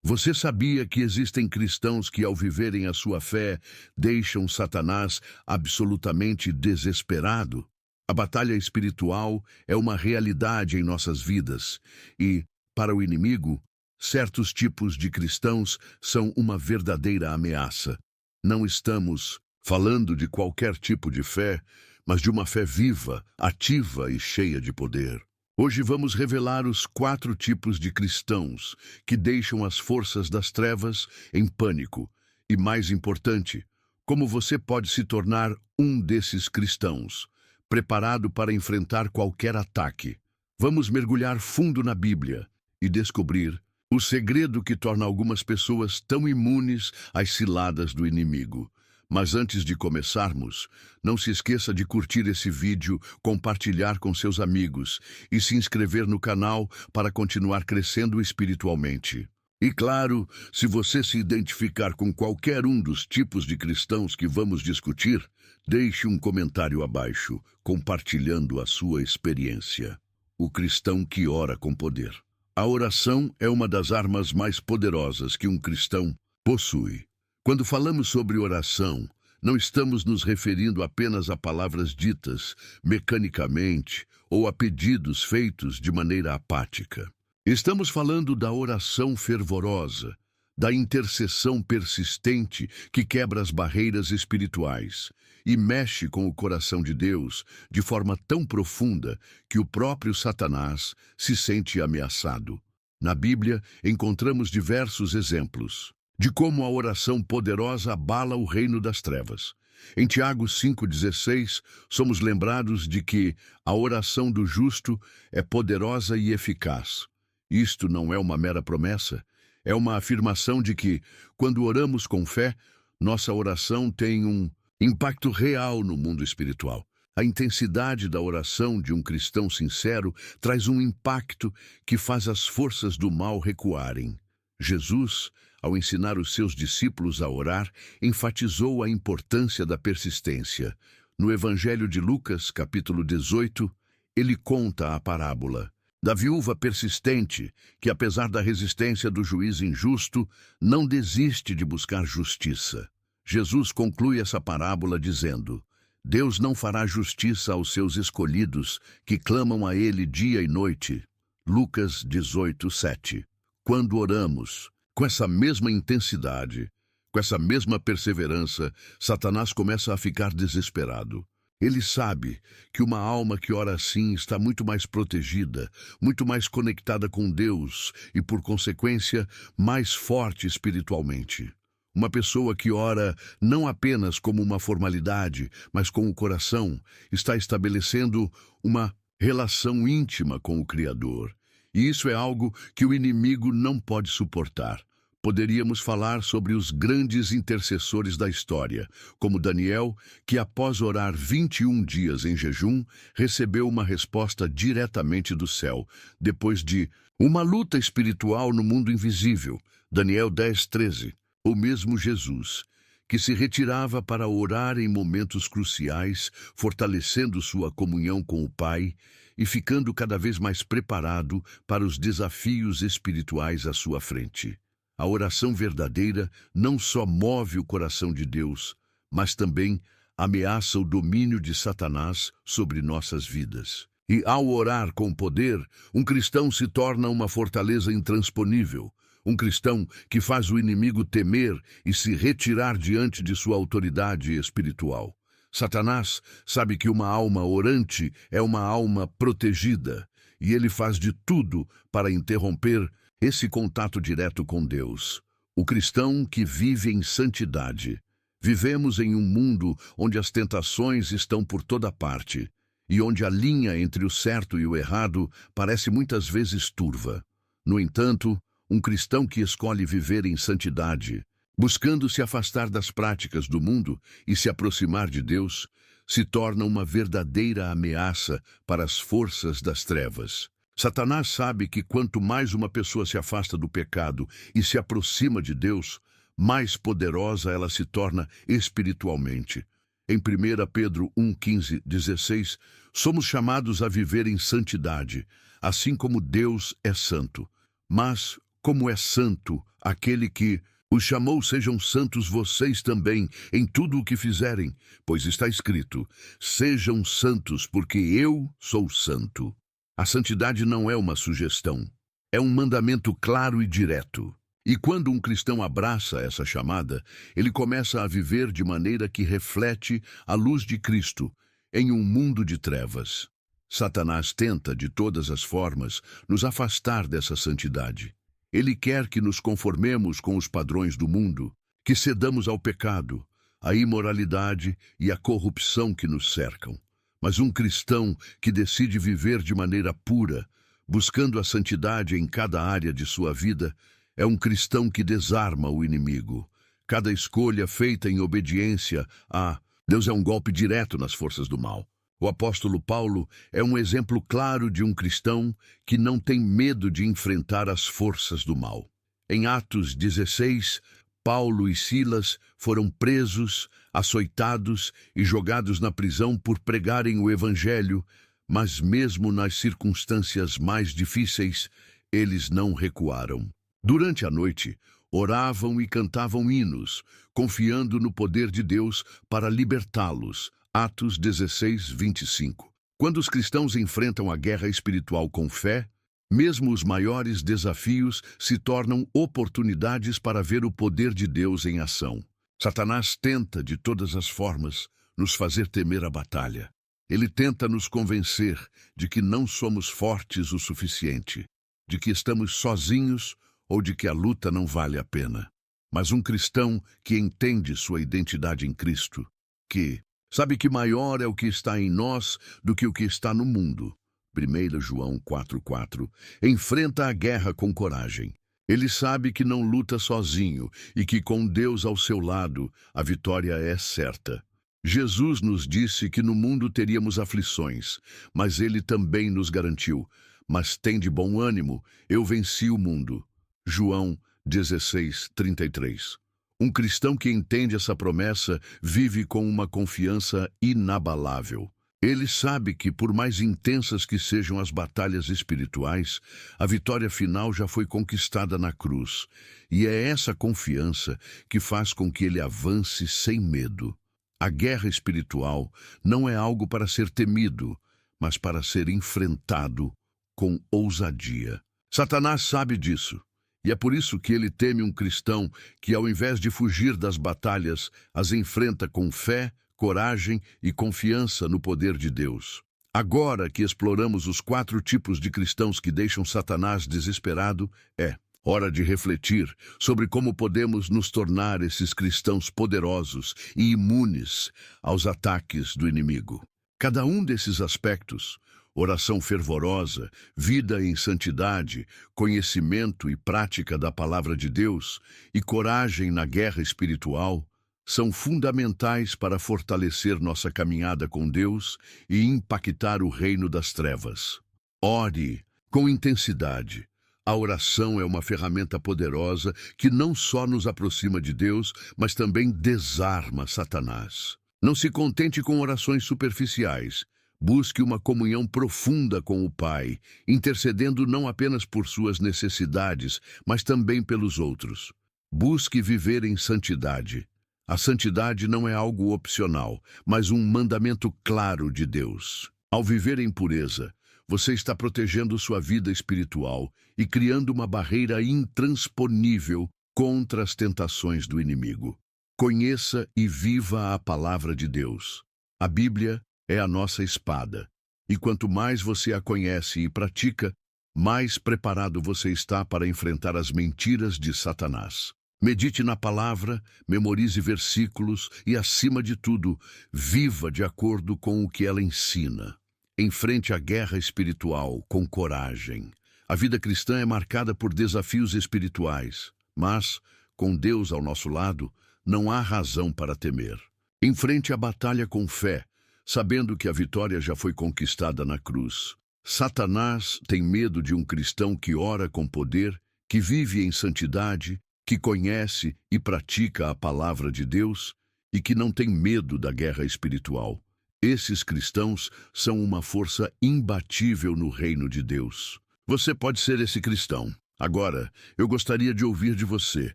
Você sabia que existem cristãos que, ao viverem a sua fé, deixam Satanás absolutamente desesperado? A batalha espiritual é uma realidade em nossas vidas e, para o inimigo, certos tipos de cristãos são uma verdadeira ameaça. Não estamos falando de qualquer tipo de fé, mas de uma fé viva, ativa e cheia de poder. Hoje vamos revelar os 4 tipos de cristãos que deixam as forças das trevas em pânico. E mais importante, como você pode se tornar um desses cristãos, preparado para enfrentar qualquer ataque. Vamos mergulhar fundo na Bíblia e descobrir o segredo que torna algumas pessoas tão imunes às ciladas do inimigo. Mas antes de começarmos, não se esqueça de curtir esse vídeo, compartilhar com seus amigos e se inscrever no canal para continuar crescendo espiritualmente. E claro, se você se identificar com qualquer um dos tipos de cristãos que vamos discutir, deixe um comentário abaixo, compartilhando a sua experiência. O cristão que ora com poder. A oração é uma das armas mais poderosas que um cristão possui. Quando falamos sobre oração, não estamos nos referindo apenas a palavras ditas mecanicamente ou a pedidos feitos de maneira apática. Estamos falando da oração fervorosa, da intercessão persistente que quebra as barreiras espirituais e mexe com o coração de Deus de forma tão profunda que o próprio Satanás se sente ameaçado. Na Bíblia, encontramos diversos exemplos de como a oração poderosa abala o reino das trevas. Em Tiago 5,16, somos lembrados de que a oração do justo é poderosa e eficaz. Isto não é uma mera promessa, é uma afirmação de que, quando oramos com fé, nossa oração tem um impacto real no mundo espiritual. A intensidade da oração de um cristão sincero traz um impacto que faz as forças do mal recuarem. Jesus, ao ensinar os seus discípulos a orar, enfatizou a importância da persistência. No Evangelho de Lucas, capítulo 18, ele conta a parábola da viúva persistente, que apesar da resistência do juiz injusto, não desiste de buscar justiça. Jesus conclui essa parábola dizendo: Deus não fará justiça aos seus escolhidos, que clamam a Ele dia e noite. Lucas 18:7. Quando oramos com essa mesma intensidade, com essa mesma perseverança, Satanás começa a ficar desesperado. Ele sabe que uma alma que ora assim está muito mais protegida, muito mais conectada com Deus e, por consequência, mais forte espiritualmente. Uma pessoa que ora não apenas como uma formalidade, mas com o coração, está estabelecendo uma relação íntima com o Criador. E isso é algo que o inimigo não pode suportar. Poderíamos falar sobre os grandes intercessores da história, como Daniel, que após orar 21 dias em jejum, recebeu uma resposta diretamente do céu, depois de uma luta espiritual no mundo invisível. Daniel 10:13. O mesmo Jesus, que se retirava para orar em momentos cruciais, fortalecendo sua comunhão com o Pai e ficando cada vez mais preparado para os desafios espirituais à sua frente. A oração verdadeira não só move o coração de Deus, mas também ameaça o domínio de Satanás sobre nossas vidas. E ao orar com poder, um cristão se torna uma fortaleza intransponível, um cristão que faz o inimigo temer e se retirar diante de sua autoridade espiritual. Satanás sabe que uma alma orante é uma alma protegida, e ele faz de tudo para interromper esse contato direto com Deus. O cristão que vive em santidade. Vivemos em um mundo onde as tentações estão por toda parte e onde a linha entre o certo e o errado parece muitas vezes turva. No entanto, um cristão que escolhe viver em santidade, buscando se afastar das práticas do mundo e se aproximar de Deus, se torna uma verdadeira ameaça para as forças das trevas. Satanás sabe que quanto mais uma pessoa se afasta do pecado e se aproxima de Deus, mais poderosa ela se torna espiritualmente. Em 1 Pedro 1:15-16, somos chamados a viver em santidade, assim como Deus é santo. Mas, como é santo, aquele que os chamou, sejam santos vocês também em tudo o que fizerem, pois está escrito: sejam santos, porque eu sou santo. A santidade não é uma sugestão, é um mandamento claro e direto. E quando um cristão abraça essa chamada, ele começa a viver de maneira que reflete a luz de Cristo em um mundo de trevas. Satanás tenta, de todas as formas, nos afastar dessa santidade. Ele quer que nos conformemos com os padrões do mundo, que cedamos ao pecado, à imoralidade e à corrupção que nos cercam. Mas um cristão que decide viver de maneira pura, buscando a santidade em cada área de sua vida, é um cristão que desarma o inimigo. Cada escolha feita em obediência a Deus é um golpe direto nas forças do mal. O apóstolo Paulo é um exemplo claro de um cristão que não tem medo de enfrentar as forças do mal. Em Atos 16, Paulo e Silas foram presos, açoitados e jogados na prisão por pregarem o evangelho, mas mesmo nas circunstâncias mais difíceis, eles não recuaram. Durante a noite, oravam e cantavam hinos, confiando no poder de Deus para libertá-los. Atos 16, 25. Quando os cristãos enfrentam a guerra espiritual com fé, mesmo os maiores desafios se tornam oportunidades para ver o poder de Deus em ação. Satanás tenta, de todas as formas, nos fazer temer a batalha. Ele tenta nos convencer de que não somos fortes o suficiente, de que estamos sozinhos ou de que a luta não vale a pena. Mas um cristão que entende sua identidade em Cristo, que sabe que maior é o que está em nós do que o que está no mundo, 1 João 4,4, enfrenta a guerra com coragem. Ele sabe que não luta sozinho e que com Deus ao seu lado, a vitória é certa. Jesus nos disse que no mundo teríamos aflições, mas ele também nos garantiu: mas tem de bom ânimo, eu venci o mundo. João 16, 33. Um cristão que entende essa promessa vive com uma confiança inabalável. Ele sabe que, por mais intensas que sejam as batalhas espirituais, a vitória final já foi conquistada na cruz. E é essa confiança que faz com que ele avance sem medo. A guerra espiritual não é algo para ser temido, mas para ser enfrentado com ousadia. Satanás sabe disso. E é por isso que ele teme um cristão que, ao invés de fugir das batalhas, as enfrenta com fé, coragem e confiança no poder de Deus. Agora que exploramos os 4 tipos de cristãos que deixam Satanás desesperado, é hora de refletir sobre como podemos nos tornar esses cristãos poderosos e imunes aos ataques do inimigo. Cada um desses aspectos, oração fervorosa, vida em santidade, conhecimento e prática da palavra de Deus e coragem na guerra espiritual, são fundamentais para fortalecer nossa caminhada com Deus e impactar o reino das trevas. Ore com intensidade. A oração é uma ferramenta poderosa que não só nos aproxima de Deus, mas também desarma Satanás. Não se contente com orações superficiais. Busque uma comunhão profunda com o Pai, intercedendo não apenas por suas necessidades, mas também pelos outros. Busque viver em santidade. A santidade não é algo opcional, mas um mandamento claro de Deus. Ao viver em pureza, você está protegendo sua vida espiritual e criando uma barreira intransponível contra as tentações do inimigo. Conheça e viva a palavra de Deus. A Bíblia é a nossa espada, e quanto mais você a conhece e pratica, mais preparado você está para enfrentar as mentiras de Satanás. Medite na palavra, memorize versículos e, acima de tudo, viva de acordo com o que ela ensina. Enfrente a guerra espiritual com coragem. A vida cristã é marcada por desafios espirituais, mas, com Deus ao nosso lado, não há razão para temer. Enfrente a batalha com fé, sabendo que a vitória já foi conquistada na cruz. Satanás tem medo de um cristão que ora com poder, que vive em santidade, que conhece e pratica a palavra de Deus e que não tem medo da guerra espiritual. Esses cristãos são uma força imbatível no reino de Deus. Você pode ser esse cristão. Agora, eu gostaria de ouvir de você.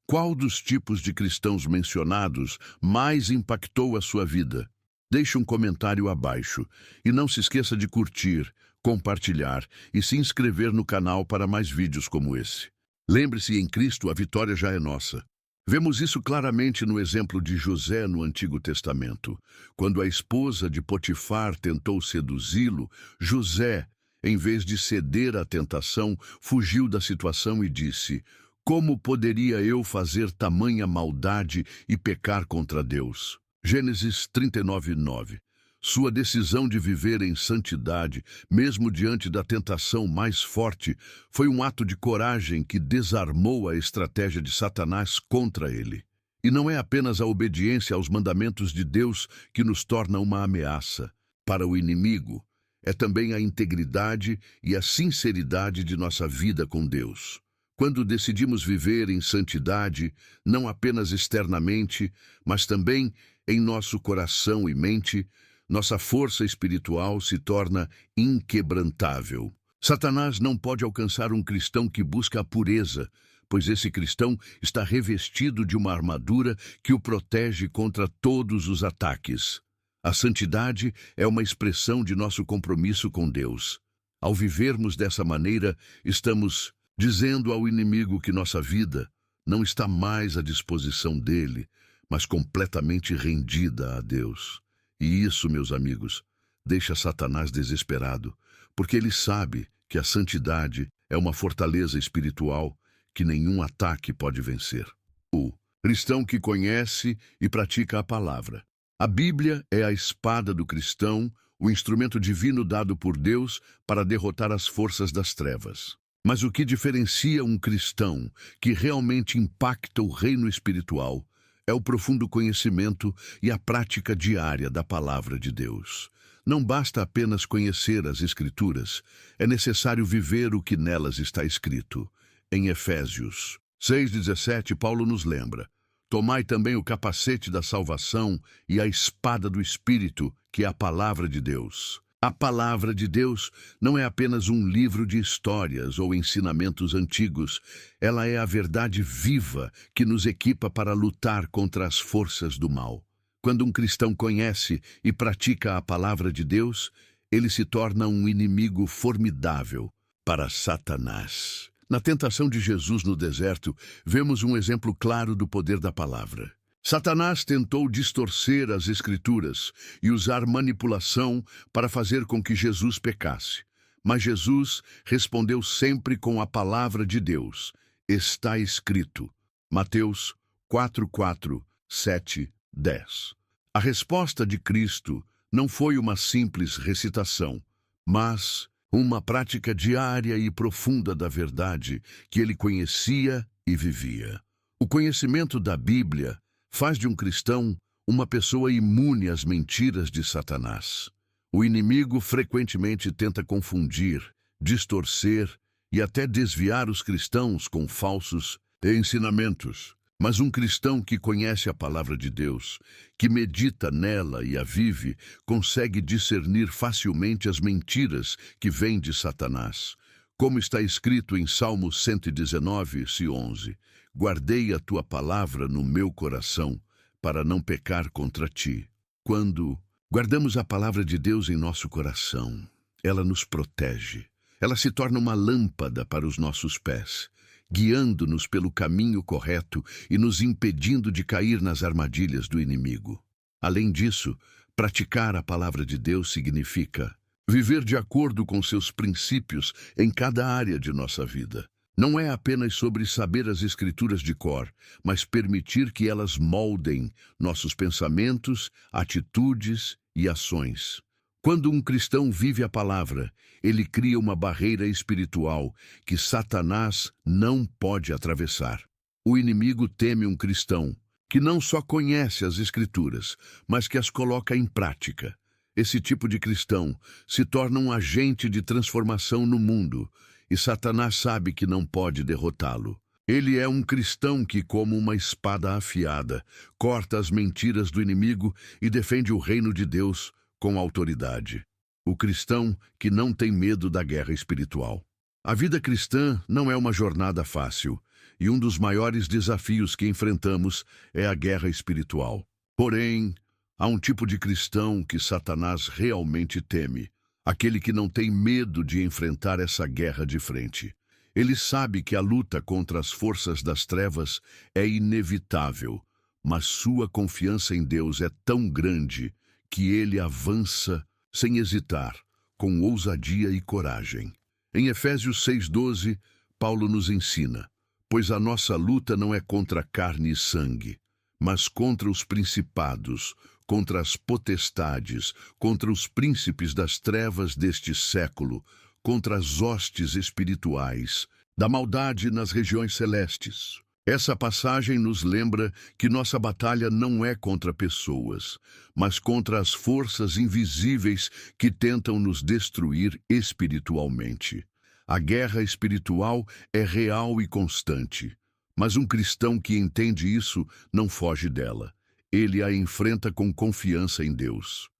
Qual dos tipos de cristãos mencionados mais impactou a sua vida? Deixe um comentário abaixo e não se esqueça de curtir, compartilhar e se inscrever no canal para mais vídeos como esse. Lembre-se, em Cristo a vitória já é nossa. Vemos isso claramente no exemplo de José no Antigo Testamento. Quando a esposa de Potifar tentou seduzi-lo, José, em vez de ceder à tentação, fugiu da situação e disse: "Como poderia eu fazer tamanha maldade e pecar contra Deus?" Gênesis 39:9. Sua decisão de viver em santidade, mesmo diante da tentação mais forte, foi um ato de coragem que desarmou a estratégia de Satanás contra ele. E não é apenas a obediência aos mandamentos de Deus que nos torna uma ameaça para o inimigo, é também a integridade e a sinceridade de nossa vida com Deus. Quando decidimos viver em santidade, não apenas externamente, mas também em nosso coração e mente, nossa força espiritual se torna inquebrantável. Satanás não pode alcançar um cristão que busca a pureza, pois esse cristão está revestido de uma armadura que o protege contra todos os ataques. A santidade é uma expressão de nosso compromisso com Deus. Ao vivermos dessa maneira, estamos dizendo ao inimigo que nossa vida não está mais à disposição dele, mas completamente rendida a Deus. E isso, meus amigos, deixa Satanás desesperado, porque ele sabe que a santidade é uma fortaleza espiritual que nenhum ataque pode vencer. O cristão que conhece e pratica a palavra. A Bíblia é a espada do cristão, o instrumento divino dado por Deus para derrotar as forças das trevas. Mas o que diferencia um cristão que realmente impacta o reino espiritual é o profundo conhecimento e a prática diária da palavra de Deus. Não basta apenas conhecer as Escrituras, é necessário viver o que nelas está escrito. Em Efésios 6:17, Paulo nos lembra: "Tomai também o capacete da salvação e a espada do Espírito, que é a palavra de Deus." A palavra de Deus não é apenas um livro de histórias ou ensinamentos antigos. Ela é a verdade viva que nos equipa para lutar contra as forças do mal. Quando um cristão conhece e pratica a palavra de Deus, ele se torna um inimigo formidável para Satanás. Na tentação de Jesus no deserto, vemos um exemplo claro do poder da palavra. Satanás tentou distorcer as Escrituras e usar manipulação para fazer com que Jesus pecasse. Mas Jesus respondeu sempre com a palavra de Deus. Está escrito. Mateus 4:4, 7, 10. A resposta de Cristo não foi uma simples recitação, mas uma prática diária e profunda da verdade que ele conhecia e vivia. O conhecimento da Bíblia faz de um cristão uma pessoa imune às mentiras de Satanás. O inimigo frequentemente tenta confundir, distorcer e até desviar os cristãos com falsos ensinamentos. Mas um cristão que conhece a palavra de Deus, que medita nela e a vive, consegue discernir facilmente as mentiras que vêm de Satanás. Como está escrito em Salmo 119:11, "Guardei a tua palavra no meu coração, para não pecar contra ti." Quando guardamos a palavra de Deus em nosso coração, ela nos protege. Ela se torna uma lâmpada para os nossos pés, guiando-nos pelo caminho correto e nos impedindo de cair nas armadilhas do inimigo. Além disso, praticar a palavra de Deus significa viver de acordo com seus princípios em cada área de nossa vida. Não é apenas sobre saber as Escrituras de cor, mas permitir que elas moldem nossos pensamentos, atitudes e ações. Quando um cristão vive a palavra, ele cria uma barreira espiritual que Satanás não pode atravessar. O inimigo teme um cristão que não só conhece as Escrituras, mas que as coloca em prática. Esse tipo de cristão se torna um agente de transformação no mundo, e Satanás sabe que não pode derrotá-lo. Ele é um cristão que, como uma espada afiada, corta as mentiras do inimigo e defende o reino de Deus com autoridade. O cristão que não tem medo da guerra espiritual. A vida cristã não é uma jornada fácil, e um dos maiores desafios que enfrentamos é a guerra espiritual. Porém, há um tipo de cristão que Satanás realmente teme, aquele que não tem medo de enfrentar essa guerra de frente. Ele sabe que a luta contra as forças das trevas é inevitável, mas sua confiança em Deus é tão grande que ele avança sem hesitar, com ousadia e coragem. Em Efésios 6,12, Paulo nos ensina: pois a nossa luta não é contra carne e sangue, mas contra os principados, contra as potestades, contra os príncipes das trevas deste século, contra as hostes espirituais da maldade nas regiões celestes. Essa passagem nos lembra que nossa batalha não é contra pessoas, mas contra as forças invisíveis que tentam nos destruir espiritualmente. A guerra espiritual é real e constante, mas um cristão que entende isso não foge dela. Ele a enfrenta com confiança em Deus.